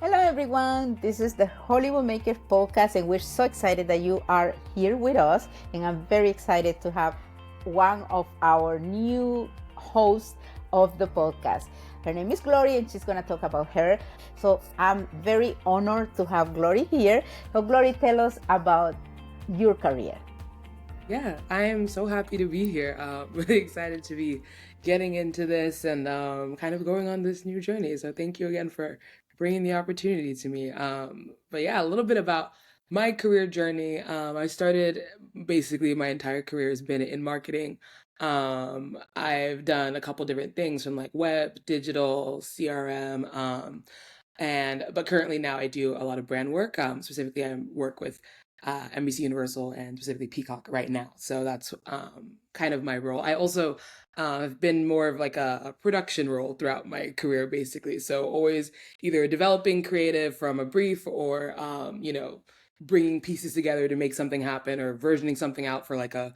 Hello, everyone. This is the Hollywood Makers podcast, and we're so excited that you are here with us. And I'm very excited to have one of our new hosts of the podcast. Her name is Glori, and she's going to talk about her. So I'm very honored to have Glori here. So, Glori, tell us about your career. Yeah, I am so happy to be here. Really excited to be getting into this and kind of going on this new journey. So thank you again for bringing the opportunity to me. But yeah, a little bit about my career journey. I started basically my entire career has been in marketing. I've done a couple different things from like web, digital, CRM, but currently now I do a lot of brand work. Specifically, I work with NBCUniversal and specifically Peacock right now. So that's kind of my role. I also have been more of like a production role throughout my career, basically. So always either developing creative from a brief or, bringing pieces together to make something happen or versioning something out for like a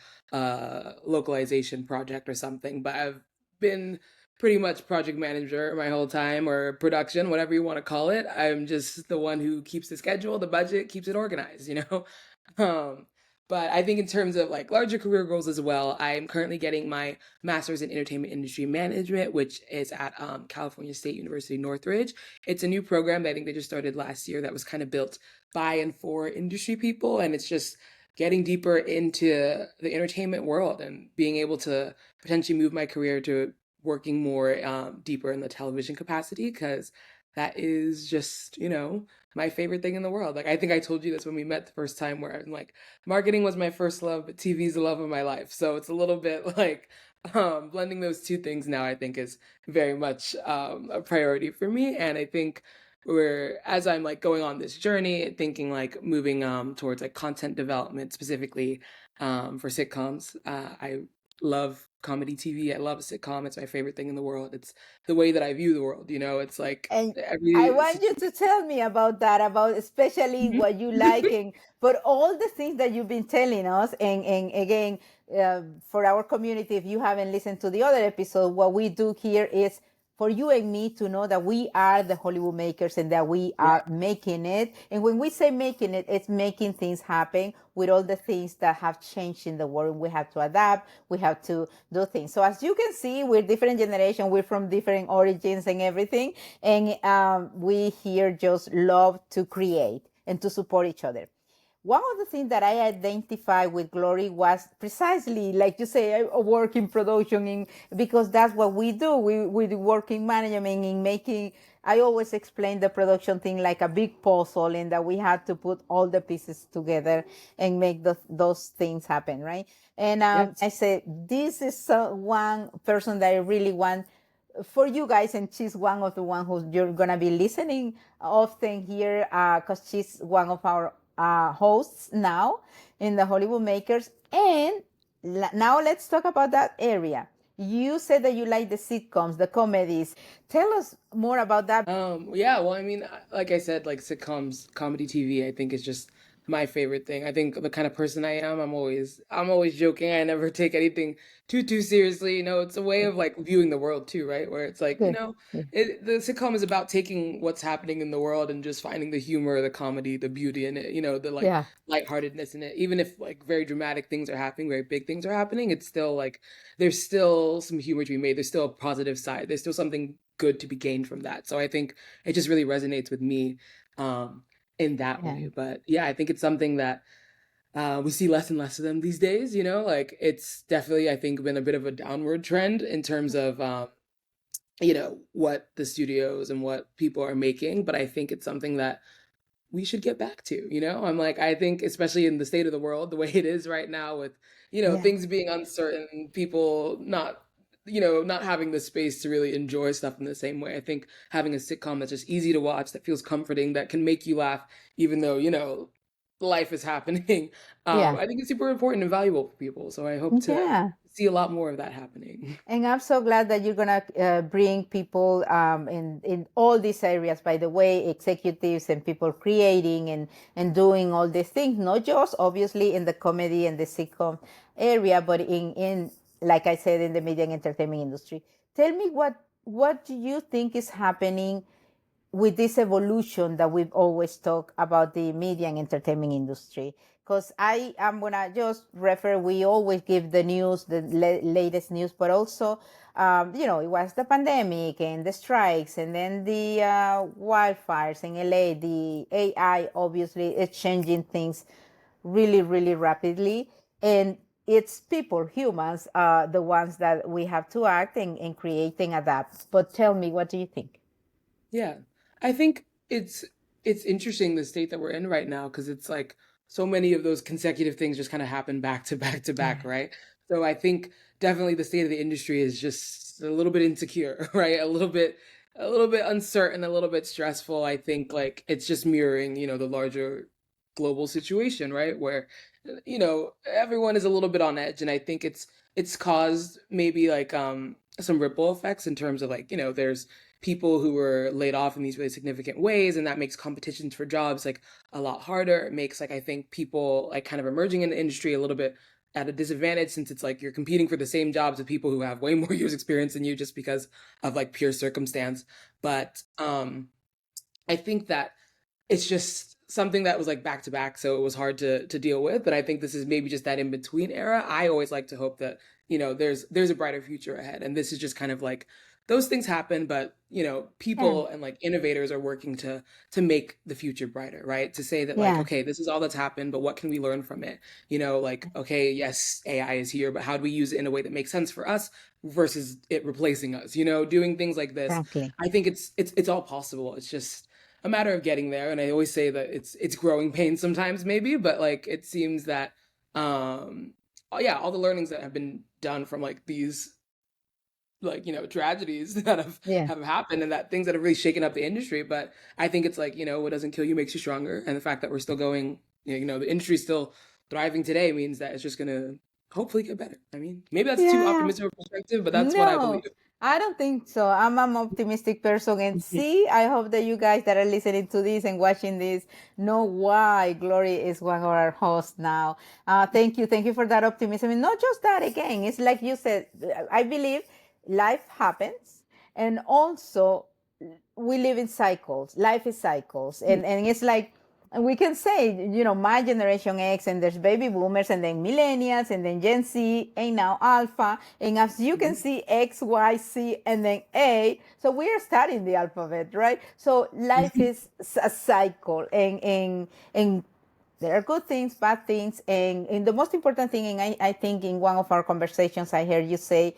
localization project or something. But I've been pretty much project manager my whole time, or production, whatever you want to call it. I'm just the one who keeps the schedule, the budget, keeps it organized. um but I think in terms of like larger career goals as well, I'm currently getting my master's in entertainment industry management, which is at California State University Northridge. It's a new program that I think they just started last year that was kind of built by and for industry people, and it's just getting deeper into the entertainment world and being able to potentially move my career to working more deeper in the television capacity, because that is just, my favorite thing in the world. Like, I think I told you this when we met the first time, where I'm like, marketing was my first love, but TV is the love of my life. So it's a little bit like blending those two things now, I think, is very much a priority for me. And I think as I'm like going on this journey, thinking like moving towards like content development, specifically for sitcoms. I love comedy TV. I love a sitcom. It's my favorite thing in the world. It's the way that I view the world. It's like And I every want you to tell me about that, about especially Mhm. what you like, and but all the things that you've been telling us. And again, for our community, if you haven't listened to the other episode, what we do here is for you and me to know that we are the Hollywood makers and that we Yeah. are making it. And when we say making it, it's making things happen with all the things that have changed in the world. We have to adapt, we have to do things. So as you can see, we're different generation, we're from different origins and everything. And we here just love to create and to support each other. One of the things that I identified with Glori was precisely, like you say, I work in production, because that's what we do. We work in management, in making. I always explain the production thing like a big puzzle, and that we have to put all the pieces together and make those things happen, right? And Yes. I said, this is one person that I really want for you guys, and she's one of the one who you're gonna be listening often here, because she's one of our hosts now in the Hollywood Makers. And now let's talk about that area. You said that you like the sitcoms, the comedies. Tell us more about that. Yeah, well, I mean, like I said, like sitcoms, comedy TV, I think is just my favorite thing. I think the kind of person I am, I'm always joking. I never take anything too seriously. It's a way of like viewing the world too, right? Where it's like, Good. the sitcom is about taking what's happening in the world and just finding the humor, the comedy, the beauty in it, the like Yeah. lightheartedness in it. Even if like very dramatic things are happening, very big things are happening, it's still like there's still some humor to be made. There's still a positive side. There's still something good to be gained from that. So I think it just really resonates with me um, in that Yeah. way. But yeah, I think it's something that we see less and less of them these days. Like it's definitely, I think, been a bit of a downward trend in terms of what the studios and what people are making. But I think it's something that we should get back to. I'm like, I think especially in the state of the world, the way it is right now, with Yeah. things being uncertain, people not having the space to really enjoy stuff in the same way. I think having a sitcom that's just easy to watch, that feels comforting, that can make you laugh even though life is happening, Yeah. I think it's super important and valuable for people. So I hope to Yeah. see a lot more of that happening. And I'm so glad that you're gonna bring people in all these areas. By the way, executives and people creating and doing all these things, not just obviously in the comedy and the sitcom area, but in like I said, in the media and entertainment industry. Tell me what do you think is happening with this evolution that we've always talked about the media and entertainment industry. Because I am gonna just refer, we always give the news, the latest news, but also, it was the pandemic and the strikes, and then the wildfires in LA. The AI obviously is changing things really, really rapidly. And it's people, humans, the ones that we have to act and create and adapt. But tell me, what do you think? Yeah. I think it's interesting the state that we're in right now because it's like so many of those consecutive things just kind of happen back to back to back, Yeah. right? So I think definitely the state of the industry is just a little bit insecure, right? A little bit uncertain, a little bit stressful. I think like it's just mirroring, the larger global situation, right? Where everyone is a little bit on edge and I think it's caused maybe like some ripple effects in terms of like, there's people who were laid off in these really significant ways and that makes competitions for jobs like a lot harder. It makes like I think people like kind of emerging in the industry a little bit at a disadvantage since it's like you're competing for the same jobs with people who have way more years experience than you just because of like pure circumstance. But I think that it's just something that was like back to back, so it was hard to deal with. But I think this is maybe just that in between era. I always like to hope that there's a brighter future ahead, and this is just kind of like those things happen, but Yeah. people and like innovators are working to make the future brighter, right? To say that like, Yeah. okay, this is all that's happened, but what can we learn from it? Like, okay, yes, AI is here, but how do we use it in a way that makes sense for us versus it replacing us? Doing things like this. Exactly. I think it's all possible. It's just a matter of getting there. And I always say that it's growing pains sometimes, maybe, but like it seems that yeah, all the learnings that have been done from like these like tragedies that Yeah. have happened and that things that have really shaken up the industry. But I think it's like what doesn't kill you makes you stronger, and the fact that we're still going, the industry's still thriving today means that it's just gonna hopefully get better. I mean, maybe that's too Yeah. optimistic of a perspective, but that's what I believe. No, I don't think so. I'm an optimistic person. And see, I hope that you guys that are listening to this and watching this know why Glory is one of our hosts now. Thank you. Thank you for that optimism. And not just that, again, it's like you said, I believe life happens. And also, we live in cycles. Life is cycles. And it's like, and we can say, my generation X, and there's baby boomers, and then millennials, and then Gen Z, and now Alpha. And as you can see, X, Y, C, and then A. So we are studying the alphabet, right? So life is a cycle. And there are good things, bad things. And the most important thing, and I think in one of our conversations, I heard you say,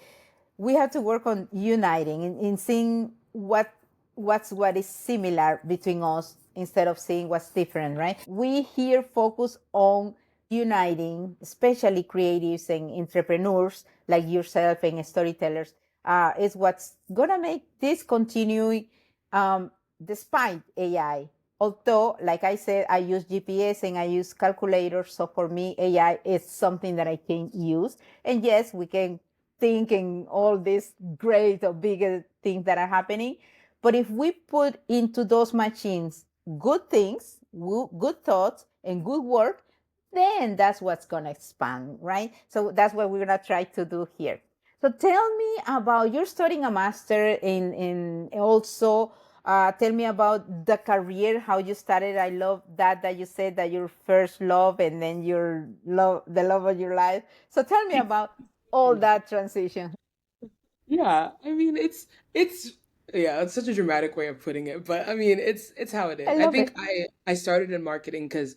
we have to work on uniting in seeing what is similar between us instead of seeing what's different, right? We here focus on uniting, especially creatives and entrepreneurs like yourself and storytellers, is what's gonna make this continue despite AI. Although, like I said, I use GPS and I use calculators, so for me, AI is something that I can use. And yes, we can think in all these great or bigger things that are happening. But if we put into those machines good things, good thoughts, and good work, then that's what's going to expand, right? So that's what we're going to try to do here. So tell me about, you're studying a master in also, tell me about the career, how you started. I love that you said that your first love and then your love, the love of your life. So tell me about all that transition. Yeah, I mean it's yeah, it's such a dramatic way of putting it, but I mean it's how it I is. I love think it. I started in marketing because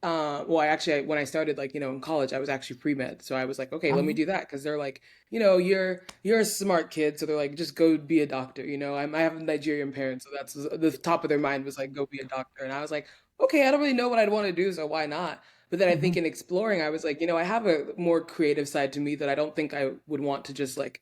well when I started like in college I was actually pre-med, so I was like okay, let me Um, do that because they're like you're a smart kid, so they're like just go be a doctor. I have Nigerian parents, so that's the top of their mind was like go be a doctor, and I was like okay, I don't really know what I'd want to do, so why not? But then I think mhm, in exploring, I was like, I have a more creative side to me that I don't think I would want to just like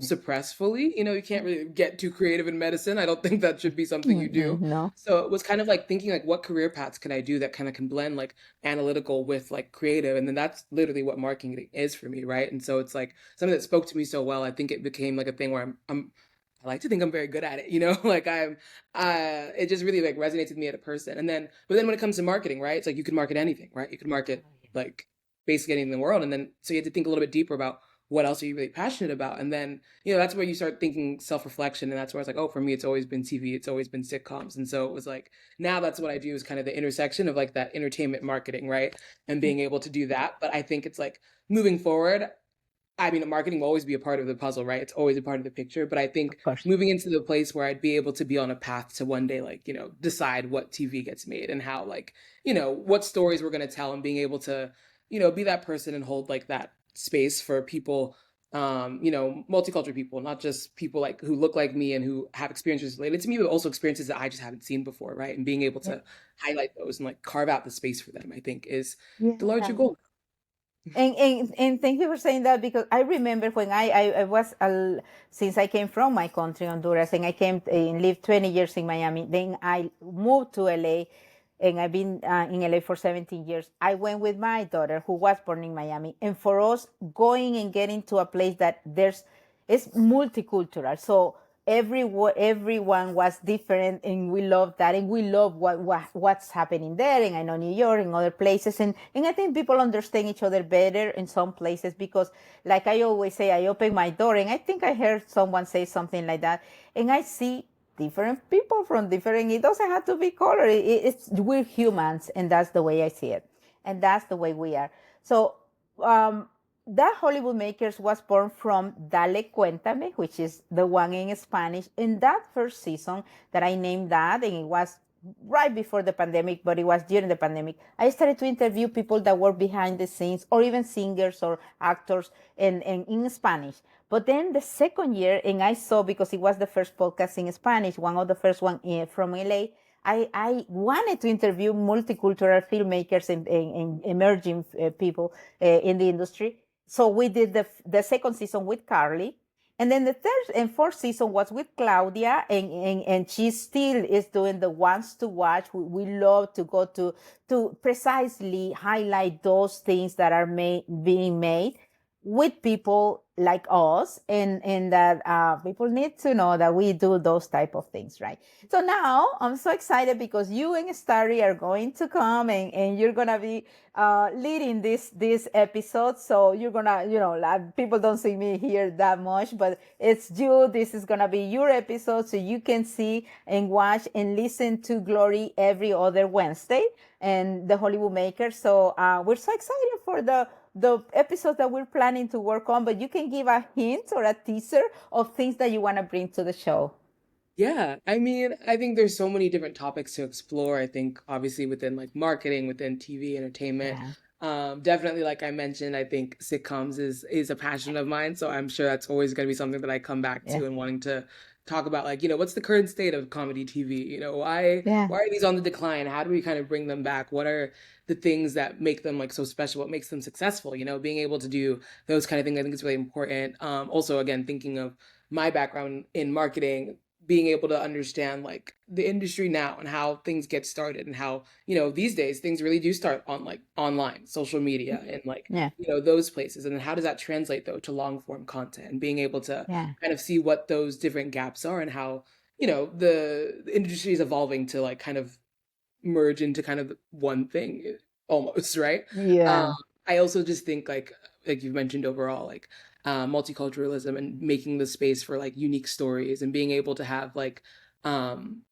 suppress fully. You can't really get too creative in medicine. I don't think that should be something you do. no. So it was kind of like thinking like what career paths can I do that kind of can blend like analytical with like creative. And then that's literally what marketing is for me, right? And so it's like something that spoke to me so well. I think it became like a thing where I like to think I'm very good at it, like it just really like resonates with me as a person. But then when it comes to marketing, right? It's like you can market anything, right? You can market like basically anything in the world. And then so you have to think a little bit deeper about what else are you really passionate about? And then, that's where you start thinking self-reflection. And that's where it's like, oh, for me, it's always been TV. It's always been sitcoms. And so it was like, now that's what I do, is kind of the intersection of like that entertainment marketing, right? And being able to do that. But I think it's like moving forward, I mean, marketing will always be a part of the puzzle, right? It's always a part of the picture. But I think Of course. moving into the place where I'd be able to be on a path to one day, like, decide what TV gets made and how, like, what stories we're going to tell, and being able to, be that person and hold like that space for people, multicultural people, not just people like who look like me and who have experiences related to me, but also experiences that I just haven't seen before, right? And being able Yeah. to highlight those and like carve out the space for them, I think is the larger Yeah. goal. And thank you for saying that, because I remember when I was since I came from my country, Honduras, and I came and lived 20 years in Miami. Then I moved to LA, and I've been in LA for 17 years. I went with my daughter, who was born in Miami, and for us, going and getting to a place that it's multicultural. So everyone was different, and we love that, and we love what's happening there. And I know New York and other places, and I think people understand each other better in some places, because, like I always say, I open my door, and I think I heard someone say something like that, and I see different people from different. It doesn't have to be color. We're humans, and that's the way I see it, and that's the way we are. So um, that Hollywood Makers was born from Dale Cuéntame, which is the one in Spanish. In that first season that I named that, and it was right before the pandemic, but it was during the pandemic, I started to interview people that were behind the scenes, or even singers or actors in Spanish. But then the second year, and I saw, because it was the first podcast in Spanish, one of the first one from LA, I wanted to interview multicultural filmmakers and emerging people in the industry. So we did the second season with Carly. And then the third and fourth season was with Claudia, and she still is doing the ones to watch. We love to go to precisely highlight those things that are being made with people like us, and that people need to know that we do those type of things, right? So now I'm so excited, because you and Starry are going to come, and you're gonna be leading this episode. So you're gonna, like, people don't see me here that much, but it's you. This is gonna be your episode, so you can see and watch and listen to Glori every other Wednesday, and the Hollywood Makers. So we're so excited for the episodes that we're planning to work on, but you can give a hint or a teaser of things that you want to bring to the show. Yeah, I mean, I think there's so many different topics to explore. I think obviously within like marketing, within TV entertainment, Yeah. definitely like I mentioned, I think sitcoms is a passion of mine. So I'm sure that's always going to be something that I come back Yeah. to and wanting to talk about, like, what's the current state of comedy TV? Why Yeah. why are these on the decline? How do we kind of bring them back? What are the things that make them like so special? What makes them successful? Being able to do those kind of things, I think is really important. Also, again, thinking of my background in marketing, being able to understand like the industry now and how things get started, and how these days things really do start on like online social media and like Yeah. those places. And then how does that translate though to long form content, and being able to Yeah. kind of see what those different gaps are, and how the industry is evolving to like kind of merge into kind of one thing almost, right? um Yeah. I also just think like you've mentioned overall, like multiculturalism and making the space for like unique stories, and being able to have like um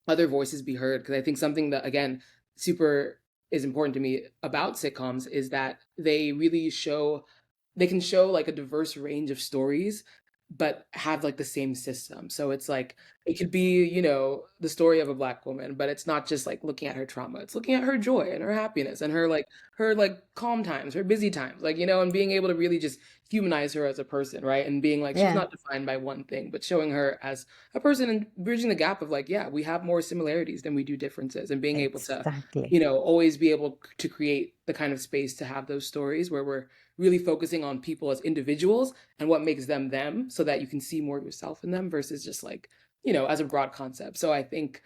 other voices be heard. Because I think something that, again, super is important to me about sitcoms is that they can show like a diverse range of stories, but have like the same system. So it's like it could be, the story of a Black woman, but it's not just like looking at her trauma. It's looking at her joy and her happiness and her calm times, her busy times, like, and being able to really just humanize her as a person, right? And being like, she's Yeah. not defined by one thing, but showing her as a person and bridging the gap of like, yeah, we have more similarities than we do differences, and being able to, Exactly. always be able to create the kind of space to have those stories where we're really focusing on people as individuals and what makes them them, so that you can see more of yourself in them versus just like, as a broad concept. So I think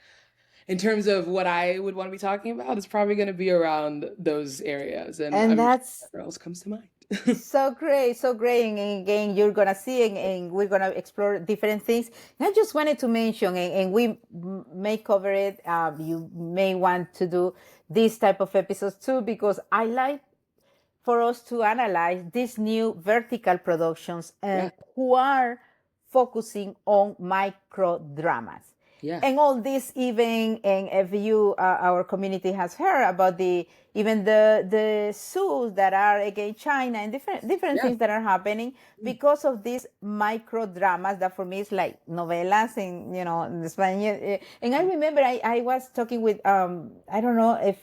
in terms of what I would want to be talking about, it's probably going to be around those areas. And And I'm sure that's whatever else comes to mind. so great, so great. And again, you're gonna see, and we're gonna explore different things. And I just wanted to mention, and we may cover it. You may want to do this type of episodes too, because I like for us to analyze these new vertical productions Yeah. and who are focusing on micro dramas. Yeah. And all this, even, and if you, our community has heard about the suits that are against China and different Yeah. things that are happening because of these micro dramas that for me is like novelas in Spanish. And I remember I was talking with I don't know if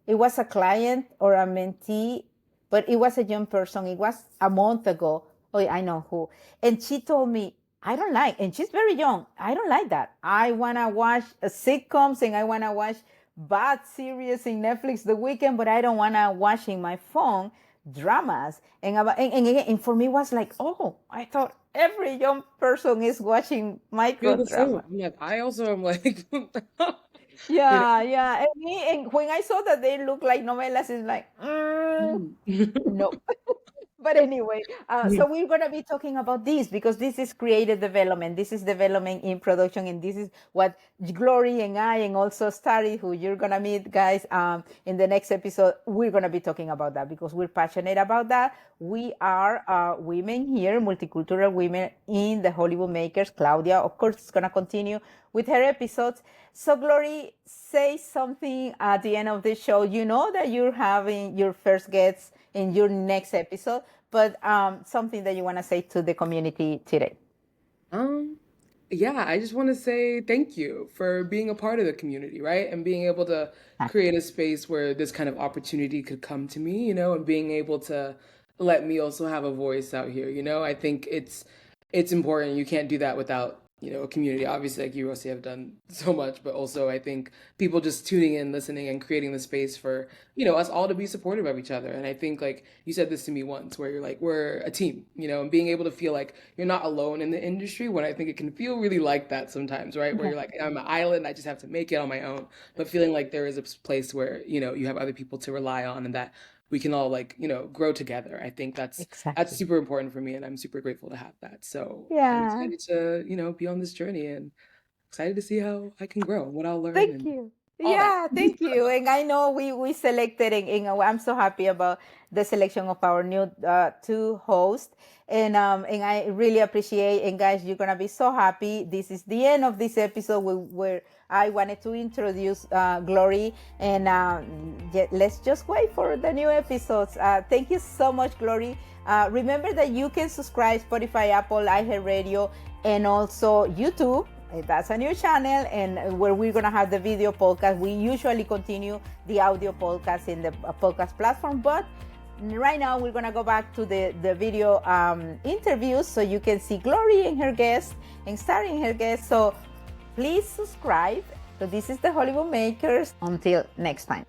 it was a client or a mentee, but it was a young person. It was a month ago. Oh, I know who. And she told me, I don't like, and she's very young. I don't like that. I want to watch sitcoms and I want to watch bad series in Netflix the weekend, but I don't want to watch in my phone dramas. And for me, it was like, oh, I thought every young person is watching micro Feel the same. dramas. I'm like, I also am like, you Yeah, yeah. And when I saw that they look like novelas, it's like, know. no. But anyway, so we're going to be talking about this because this is creative development. This is development in production. And this is what Glori and I and also Starry, who you're going to meet, guys, in the next episode, we're going to be talking about that because we're passionate about that. We are women here, multicultural women in the Hollywood Makers. Claudia, of course, is going to continue with her episodes. So, Glori, say something at the end of the show. You know that you're having your first guests in your next episode, but something that you want to say to the community today. Um, yeah, I just want to say thank you for being a part of the community, right? And being able to create a space where this kind of opportunity could come to me, and being able to let me also have a voice out here, I think it's important. You can't do that without, a community. Obviously, like you, Rossy, have done so much, but also I think people just tuning in, listening, and creating the space for, us all to be supportive of each other. And I think, like, you said this to me once, where you're like, we're a team, and being able to feel like you're not alone in the industry, when I think it can feel really like that sometimes, right? Where you're like, I'm an island, I just have to make it on my own. But feeling like there is a place where, you have other people to rely on and that we can all, like, grow together. I think that's Exactly. super important for me, and I'm super grateful to have that. So I'm Yeah. excited to, be on this journey and excited to see how I can grow, what I'll learn, Thank and you. all that. Yeah, thank you. And I know we selected, I'm so happy about the selection of our new two hosts. And I really appreciate. And guys, you're gonna be so happy. This is the end of this episode where I wanted to introduce Glori, and let's just wait for the new episodes. Thank you so much, Glori. Remember that you can subscribe Spotify, Apple, iHeartRadio, and also YouTube. That's a new channel, and where we're going to have the video podcast. We usually continue the audio podcast in the podcast platform, but right now we're going to go back to the video interviews so you can see Glori and her guests and starring her guests. So please subscribe. So this is the Hollywood Makers. Until next time.